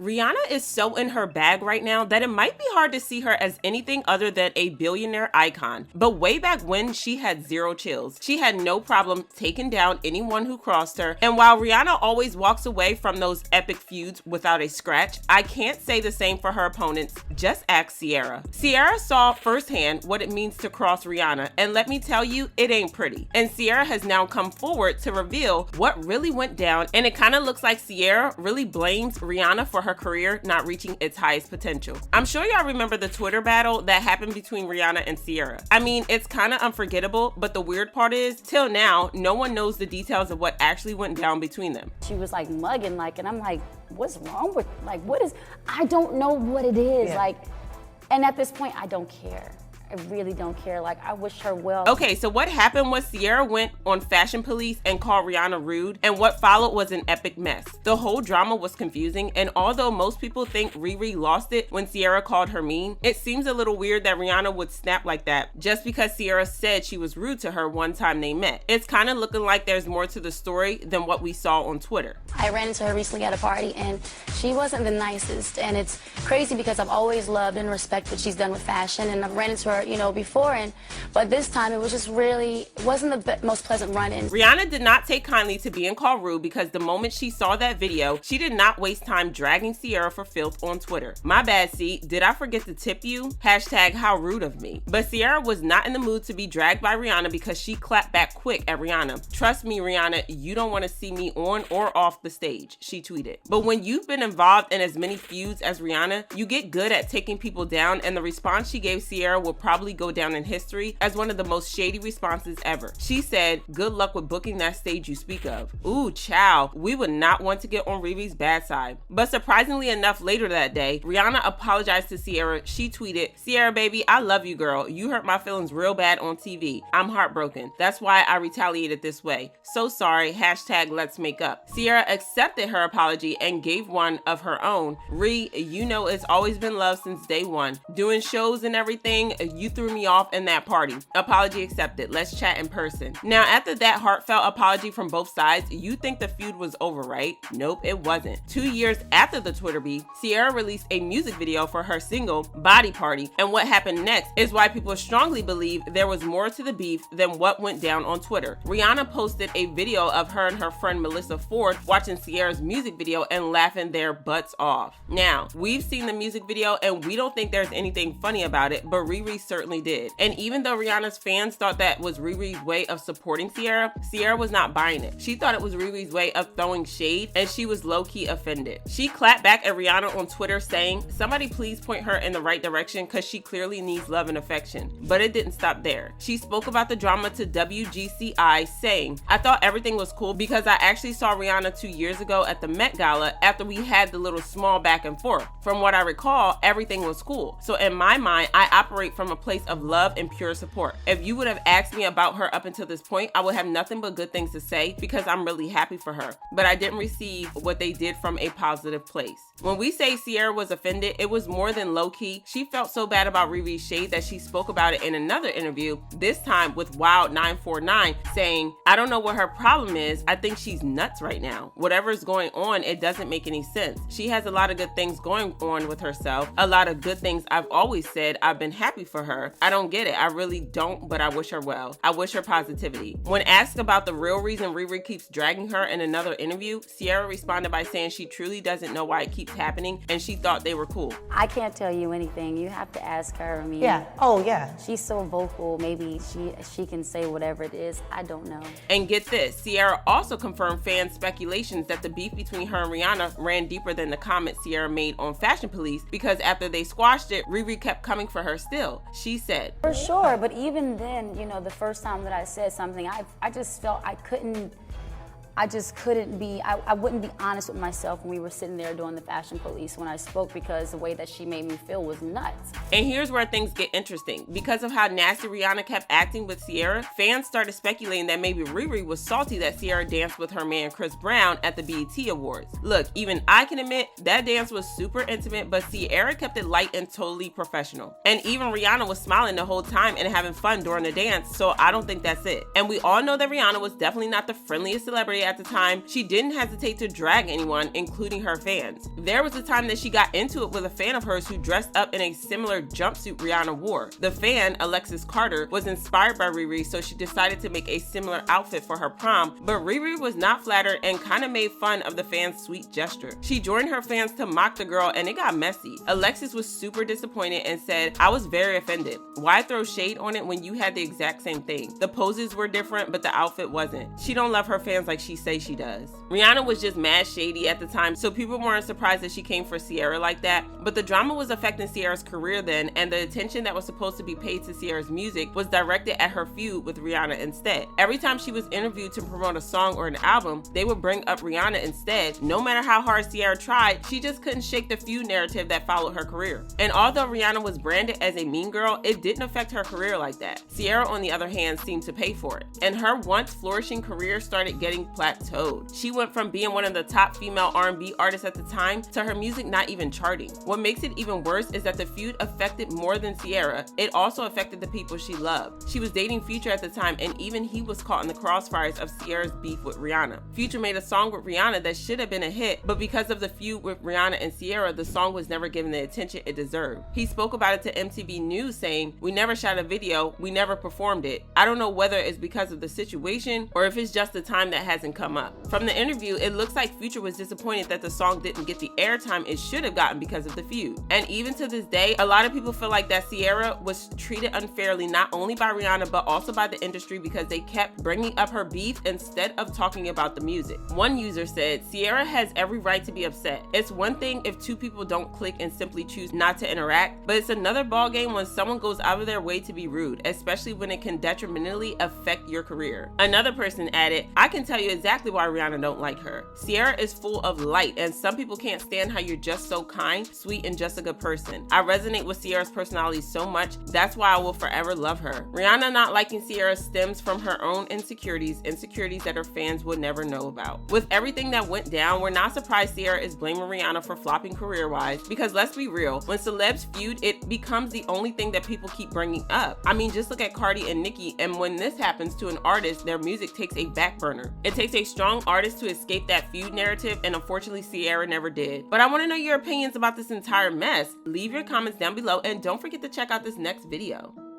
Rihanna is so in her bag right now that it might be hard to see her as anything other than a billionaire icon. But way back when, she had zero chills. She had no problem taking down anyone who crossed her. And while Rihanna always walks away from those epic feuds without a scratch, I can't say the same for her opponents. Just ask Ciara. Ciara saw firsthand what it means to cross Rihanna, and let me tell you, it ain't pretty. And Ciara has now come forward to reveal what really went down, and it kind of looks like Ciara really blames Rihanna for her career not reaching its highest potential. I'm sure y'all remember the Twitter battle that happened between Rihanna and Ciara. I mean, it's kind of unforgettable, but the weird part is, till now, no one knows the details of what actually went down between them. She was like mugging, like, and I'm like, what's wrong with, like, what is, I don't know what it is, like, and at this point, I don't care. I really don't care. Like, I wish her well. Okay, so what happened was Ciara went on Fashion Police and called Rihanna rude, and what followed was an epic mess. The whole drama was confusing, and although most people think Riri lost it when Ciara called her mean, it seems a little weird that Rihanna would snap like that just because Ciara said she was rude to her one time they met. It's kind of looking like there's more to the story than what we saw on Twitter. I ran into her recently at a party, and she wasn't the nicest, and it's crazy because I've always loved and respect what she's done with fashion, and I've ran into her, you know, before, but this time it was just really, it wasn't the most pleasant run-in. Rihanna did not take kindly to being called rude because the moment she saw that video, she did not waste time dragging Ciara for filth on Twitter. My bad, C, did I forget to tip you? Hashtag how rude of me. But Ciara was not in the mood to be dragged by Rihanna because she clapped back quick at Rihanna. Trust me, Rihanna, you don't want to see me on or off the stage, she tweeted. But when you've been involved in as many feuds as Rihanna, you get good at taking people down, and the response she gave Ciara will probably go down in history as one of the most shady responses ever. She said, good luck with booking that stage you speak of. Ooh, child, we would not want to get on Riri's bad side. But surprisingly enough, later that day, Rihanna apologized to Ciara. She tweeted, Ciara baby, I love you girl. You hurt my feelings real bad on TV. I'm heartbroken. That's why I retaliated this way. So sorry, hashtag let's make up. Ciara accepted her apology and gave one of her own. Ree, you know it's always been love since day one. Doing shows and everything, you threw me off in that party. Apology accepted. Let's chat in person. Now, after that heartfelt apology from both sides, you think the feud was over, right? Nope, it wasn't. 2 years after the Twitter beef, Ciara released a music video for her single, Body Party, and what happened next is why people strongly believe there was more to the beef than what went down on Twitter. Rihanna posted a video of her and her friend Melissa Ford watching Ciara's music video and laughing their butts off. Now, we've seen the music video and we don't think there's anything funny about it, but Riri certainly did. And even though Rihanna's fans thought that was Riri's way of supporting Ciara, Ciara was not buying it. She thought it was Riri's way of throwing shade, and she was low-key offended. She clapped back at Rihanna on Twitter saying, somebody please point her in the right direction because she clearly needs love and affection. But it didn't stop there. She spoke about the drama to WGCI saying, I thought everything was cool because I actually saw Rihanna 2 years ago at the Met Gala after we had the little small back and forth. From what I recall, everything was cool. So in my mind, I operate from a place of love and pure support. If you would have asked me about her up until this point, I would have nothing but good things to say because I'm really happy for her. But I didn't receive what they did from a positive place. When we say Ciara was offended, it was more than low-key. She felt so bad about Riri's shade that she spoke about it in another interview, this time with Wild949, saying, I don't know what her problem is. I think she's nuts right now. Whatever's going on, it doesn't make any sense. She has a lot of good things going on with herself, a lot of good things. I've always said I've been happy for her. I don't get it. I really don't, but I wish her well. I wish her positivity. When asked about the real reason Riri keeps dragging her in another interview, Ciara responded by saying she truly doesn't know why it keeps happening and she thought they were cool. I can't tell you anything. You have to ask her. I mean, yeah. Oh, yeah. She's so vocal. Maybe she can say whatever it is. I don't know. And get this, Ciara also confirmed fan speculations that the beef between her and Rihanna ran deeper than the comment Ciara made on Fashion Police because after they squashed it, Riri kept coming for her still. She said, for sure, but even then, you know, the first time that I said something, I just felt I wouldn't be honest with myself when we were sitting there doing the Fashion Police when I spoke because the way that she made me feel was nuts. And here's where things get interesting. Because of how nasty Rihanna kept acting with Ciara, fans started speculating that maybe Riri was salty that Ciara danced with her man Chris Brown at the BET Awards. Look, even I can admit that dance was super intimate, but Ciara kept it light and totally professional. And even Rihanna was smiling the whole time and having fun during the dance, so I don't think that's it. And we all know that Rihanna was definitely not the friendliest celebrity Cardi at the time, she didn't hesitate to drag anyone, including her fans. There was a time that she got into it with a fan of hers who dressed up in a similar jumpsuit Rihanna wore. The fan, Alexis Carter, was inspired by Riri, so she decided to make a similar outfit for her prom, but Riri was not flattered and kind of made fun of the fan's sweet gesture. She joined her fans to mock the girl, and it got messy. Alexis was super disappointed and said, "I was very offended. Why throw shade on it when you had the exact same thing? The poses were different, but the outfit wasn't. She don't love her fans like she says she does." Rihanna was just mad shady at the time, so people weren't surprised that she came for Ciara like that, but the drama was affecting Ciara's career then, and the attention that was supposed to be paid to Ciara's music was directed at her feud with Rihanna instead. Every time she was interviewed to promote a song or an album, they would bring up Rihanna instead. No matter how hard Ciara tried, she just couldn't shake the feud narrative that followed her career. And although Rihanna was branded as a mean girl, it didn't affect her career like that. Ciara, on the other hand, seemed to pay for it, and her once flourishing career started getting plateaued. She went from being one of the top female R&B artists at the time to her music not even charting. What makes it even worse is that the feud affected more than Ciara. It also affected the people she loved. She was dating Future at the time, and even he was caught in the crossfires of Ciara's beef with Rihanna. Future made a song with Rihanna that should have been a hit, but because of the feud with Rihanna and Ciara, the song was never given the attention it deserved. He spoke about it to MTV News saying, "We never shot a video, we never performed it. I don't know whether it's because of the situation or if it's just the time that hasn't come up." From the interview, it looks like Future was disappointed that the song didn't get the airtime it should have gotten because of the feud. And even to this day, a lot of people feel like that Ciara was treated unfairly not only by Rihanna but also by the industry because they kept bringing up her beef instead of talking about the music. One user said, "Ciara has every right to be upset. It's one thing if two people don't click and simply choose not to interact, but it's another ballgame when someone goes out of their way to be rude, especially when it can detrimentally affect your career." Another person added, "I can tell you exactly why Rihanna don't like her. Ciara is full of light, and some people can't stand how you're just so kind, sweet, and just a good person. I resonate with Ciara's personality so much, that's why I will forever love her." Rihanna not liking Ciara stems from her own insecurities that her fans would never know about. With everything that went down, we're not surprised Ciara is blaming Rihanna for flopping career-wise, because let's be real, when celebs feud, it becomes the only thing that people keep bringing up. I mean, just look at Cardi and Nicki, and when this happens to an artist, their music takes a back burner. It takes a strong artist to escape that feud narrative, and unfortunately Ciara never did. But I want to know your opinions about this entire mess. Leave your comments down below, and don't forget to check out this next video.